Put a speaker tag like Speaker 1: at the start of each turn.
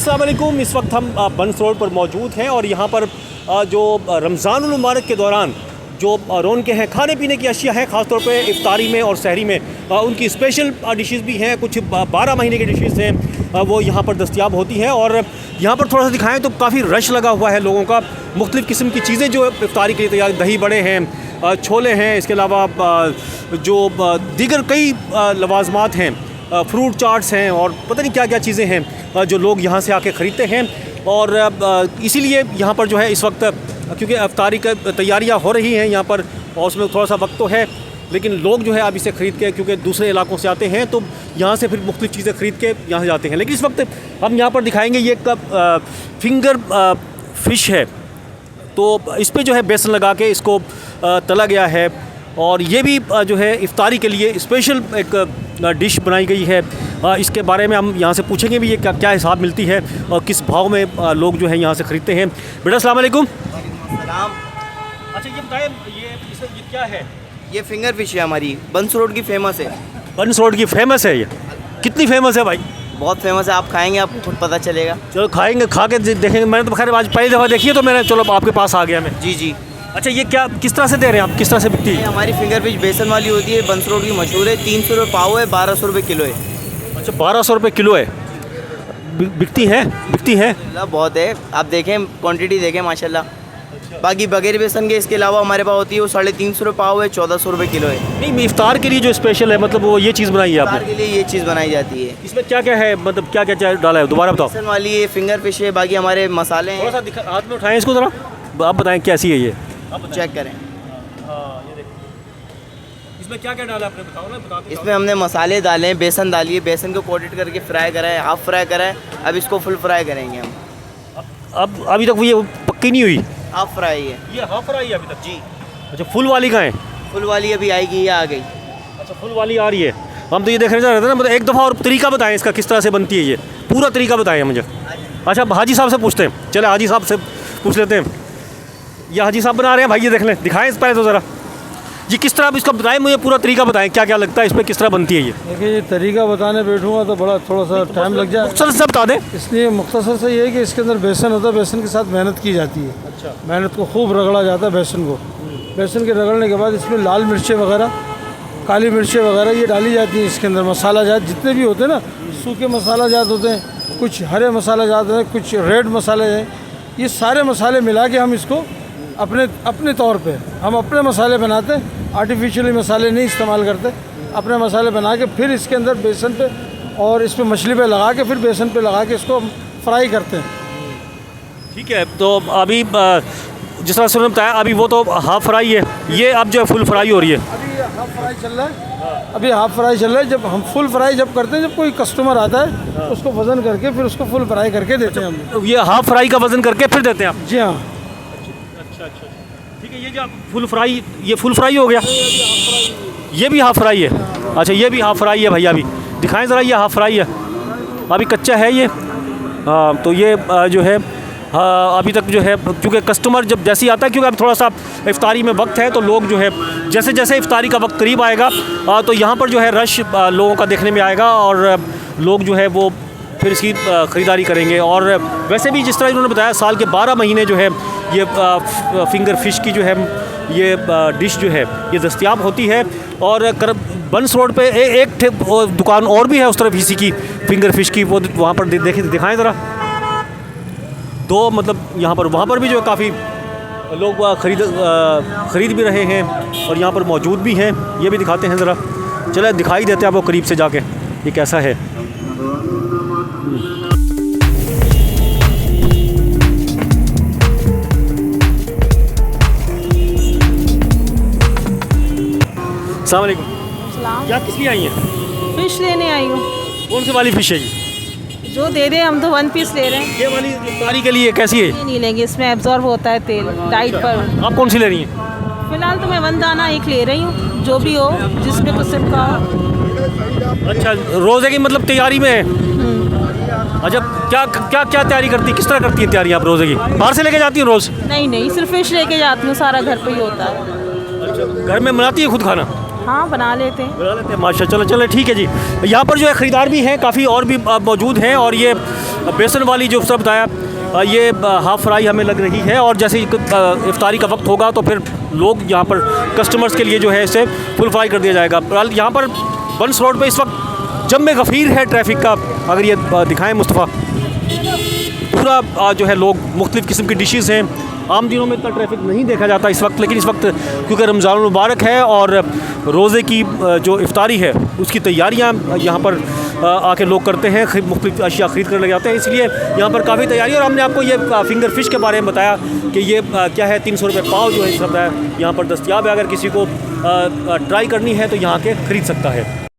Speaker 1: अस्सलाम वालेकुम। इस वक्त हम बंस रोड पर मौजूद हैं और यहाँ पर जो रमज़ानुल मुबारक के दौरान जो रौनकें हैं, खाने पीने की अशिया हैं, ख़ासतौर पे इफ्तारी में और सहरी में उनकी स्पेशल डिशेस भी हैं। कुछ 12 महीने की डिशेस हैं वो यहाँ पर दस्तयाब होती हैं। और यहाँ पर थोड़ा सा दिखाएं तो काफ़ी रश लगा हुआ है लोगों का। मुख्तलिफ़ किस्म की चीज़ें जो इफ्तारी के लिए तैयार, दही बड़े हैं, छोले हैं, इसके अलावा जो दीगर कई लवाजमात हैं, फ्रूट चाट्स हैं और पता नहीं क्या क्या चीज़ें हैं जो लोग यहाँ से आके ख़रीदते हैं। और इसीलिए यहाँ पर जो है इस वक्त, क्योंकि इफ्तारी का तैयारियाँ हो रही हैं यहाँ पर और उसमें थोड़ा सा वक्त तो है, लेकिन लोग जो है अब इसे ख़रीद के, क्योंकि दूसरे इलाकों से आते हैं तो यहाँ से फिर मुख्तलिफ़ चीज़ें ख़रीद के यहाँ से जाते हैं। लेकिन इस वक्त हम यहाँ पर दिखाएंगे ये एक फिंगर फ़िश है, तो इस पर जो है बेसन लगा के इसको तला गया है और ये भी जो है इफ्तारी के लिए स्पेशल एक डिश बनाई गई है। इसके बारे में हम यहाँ से पूछेंगे भी ये क्या क्या हिसाब मिलती है और किस भाव में लोग जो है यहाँ से ख़रीदते हैं। बेटा अस्सलाम वालेकुम। अच्छा ये बताएं, ये क्या है?
Speaker 2: ये फिंगर फिश है, हमारी बंस रोड की फेमस है।
Speaker 1: बंस रोड की फेमस है? ये कितनी फेमस है भाई?
Speaker 2: बहुत फेमस है, आप खाएंगे आपको खुद पता चलेगा।
Speaker 1: चलो खाएंगे, खा के देखेंगे। मैंने तो खैर आज पहली दफ़ा देखी है तो मैंने चलो आपके पास आ गया मैं।
Speaker 2: जी जी।
Speaker 1: अच्छा ये क्या, किस तरह से दे रहे हैं आप, किस तरह से बिकती है?
Speaker 2: हमारी फिंगर फिश बेसन वाली होती है, बंस रोड की मशहूर है। 300 रुपये पाव है, 1200 रुपये किलो है।
Speaker 1: अच्छा 1200 रुपये किलो है। बिकती है?
Speaker 2: बहुत है, आप देखें क्वांटिटी देखें माशाल्लाह। बाकी बगैर बेसन के इसके अलावा हमारे पास होती है वो 350 रुपये पाव है, 1400 रुपये किलो है।
Speaker 1: नहीं, इफ्तार के लिए जो स्पेशल है, मतलब वो ये चीज़ बनाई है आपने?
Speaker 2: इफ्तार के लिए ये चीज़ बनाई जाती है।
Speaker 1: इसमें क्या क्या है, मतलब क्या क्या डाला है, दोबारा बताओ।
Speaker 2: बेसन वाली है, फिंगर फिश है, बाकी हमारे मसाले हैं।
Speaker 1: थोड़ा सा हाथ में उठाएं इसको ज़रा, आप बताएं कैसी है ये,
Speaker 2: आप चेक करें।
Speaker 1: हाँ ये देखिए, इसमें क्या क्या डाला आपने, बताओ ना। बताते
Speaker 2: इसमें हमने मसाले डाले हैं, बेसन डाली है, बेसन को कोटेड करके फ्राई करा है, हाफ फ्राई करा है। अब इसको फुल फ्राई करेंगे हम।
Speaker 1: अब अभी तक ये पक्की नहीं हुई?
Speaker 2: हाफ फ्राई है
Speaker 1: ये हाफ फ्राई है अभी तक
Speaker 2: जी।
Speaker 1: अच्छा फुल वाली कहाँ है?
Speaker 2: फुल वाली अभी आएगी, ये आ गई।
Speaker 1: अच्छा फुल वाली आ रही है। हम तो ये देखने जा रहे थे ना, मतलब एक दफ़ा और तरीका बताएं इसका, किस तरह से बनती है ये, पूरा तरीका बताएं मुझे। अच्छा हाजी साहब से पूछते हैं, चले हाजी साहब से पूछ लेते हैं। ये हाजी साहब बना रहे हैं भाई, ये देख लें, दिखाएं इस पहले तो ज़रा ये किस तरह, इसका बताएं मुझे, पूरा तरीका बताएं क्या क्या लगता है इसमें, किस तरह बनती है ये।
Speaker 3: देखिए ये तरीका बताने बैठूंगा तो बड़ा थोड़ा सा टाइम लग जाए,
Speaker 1: मुख्तसर से बता दें।
Speaker 3: इसलिए मुख्तसर से ये है कि इसके अंदर बेसन होता है, बेसन के साथ मेहनत की जाती है।
Speaker 1: अच्छा।
Speaker 3: मेहनत को खूब रगड़ा जाता है बेसन को। बेसन के रगड़ने के बाद इसमें लाल मिर्चें वगैरह, काली मिर्चें वगैरह ये डाली जाती हैं। इसके अंदर मसाला जात जितने भी होते हैं ना, सूखे मसाला जात होते हैं, कुछ हरे मसाला जात होते हैं, कुछ रेड मसाले हैं। ये सारे मसाले मिला के हम इसको अपने तौर पे हम अपने मसाले बनाते हैं, आर्टिफिशियली मसाले नहीं इस्तेमाल करते। अपने मसाले बना के फिर इसके अंदर बेसन पे और इस पर मछली पे लगा के फिर बेसन पे लगा के इसको फ्राई करते हैं।
Speaker 1: ठीक है, तो अभी जिस तरह से उन्होंने बताया, अभी वो तो हाफ फ्राई है, ये अब जो है फुल फ्राई हो रही है।
Speaker 3: अभी ये हाफ फ्राई चल रहा है, अभी हाफ फ्राई चल रहा है। जब हम फुल फ्राई जब करते हैं, जब कोई कस्टमर आता है तो उसको वज़न करके फिर उसको फुल फ्राई करके देते हैं हम।
Speaker 1: ये हाफ फ्राई का वज़न करके फिर देते हैं आप?
Speaker 3: जी हाँ।
Speaker 1: अच्छा ठीक है। ये जो फुल फ्राई, ये फुल फ्राई हो गया, ये भी हाफ फ्राई है। अच्छा ये भी हाफ फ्राई है भैया, अभी दिखाएं ज़रा, ये हाफ फ्राई है, अभी कच्चा है ये। तो ये जो है अभी तक जो है, क्योंकि कस्टमर जब जैसे ही आता है, क्योंकि अब थोड़ा सा इफ्तारी में वक्त है, तो लोग जो है जैसे जैसे इफ्तारी का वक्त करीब आएगा तो यहाँ पर जो है रश लोगों का देखने में आएगा और लोग जो है वो फिर इसकी ख़रीदारी करेंगे। और वैसे भी जिस तरह इन्होंने बताया, साल के 12 महीने जो है ये फिंगर फ़िश की जो है ये डिश जो है ये दस्तयाब होती है। और बंस रोड पे एक दुकान और भी है उस तरफ इसी की फिंगर फ़िश की, वो वहाँ पर दिखाएं ज़रा। दो मतलब यहाँ पर, वहाँ पर भी जो है काफ़ी लोग ख़रीद भी रहे हैं और यहाँ पर मौजूद भी हैं, ये भी दिखाते हैं ज़रा। चले दिखाई देते हैं आपको करीब से जाके ये कैसा है। अस्सलाम वालेकुम। क्या किस लिए आई हैं?
Speaker 4: फिश लेने आई हूँ।
Speaker 1: कौन सी वाली फ़िश है ये?
Speaker 4: जो दे दे, हम तो 1 पीस ले रहे हैं।
Speaker 1: ये वाली इफ्तारी के लिए कैसी है?
Speaker 4: ये नहीं लेंगे, इसमें एब्जॉर्ब होता है तेल डाइट पर।
Speaker 1: आप कौन सी ले रही हैं?
Speaker 4: फिलहाल तो मैं 1 दाना एक ले रही हूँ, जो भी हो जिसमें कुछ सिर्फ का।
Speaker 1: अच्छा रोज़े की मतलब तैयारी में है। अच्छा क्या क्या क्या तैयारी करती, किस तरह करती है तैयारी आप रोज़े की? बाहर से लेके जाती हैं रोज़?
Speaker 4: नहीं, सिर्फ फिश लेके जाती हूँ, सारा घर पे ही होता है।
Speaker 1: अच्छा घर में बनाती है खुद खाना?
Speaker 4: हाँ बना लेते हैं।
Speaker 1: बना लेते हैं माशा। चलो चलो ठीक है जी। यहाँ पर जो है ख़रीदार भी हैं काफ़ी और भी मौजूद हैं। और ये बेसन वाली जो सब बताया ये हाफ़ फ्राई हमें लग रही है। और जैसे इफ्तारी का वक्त होगा तो फिर लोग यहाँ पर कस्टमर्स के लिए जो है इसे फुल फ्राई कर दिया जाएगा। यहाँ पर बंस रोड पे इस वक्त जम में गफ़ीर है ट्रैफिक का। अगर ये दिखाएं मुस्तफ़ा, पूरा जो है लोग मुख्तलिफ़ किस्म की डिशेज़ हैं। आम दिनों में इतना ट्रैफिक नहीं देखा जाता इस वक्त, लेकिन इस वक्त क्योंकि रमज़ान मुबारक है और रोज़े की जो इफ्तारी है उसकी तैयारियां यहाँ पर आके लोग करते हैं, मुख्तलिफ़ अशिया ख़रीद कर ले जाते हैं। इसलिए यहाँ पर काफ़ी तैयारी। और हमने आपको ये फिंगर फ़िश के बारे में बताया कि ये क्या है, 300 रुपये पाव जो है इस वक्त यहाँ पर दस्तियाब है। अगर किसी को ट्राई करनी है तो यहाँ के ख़रीद सकता है।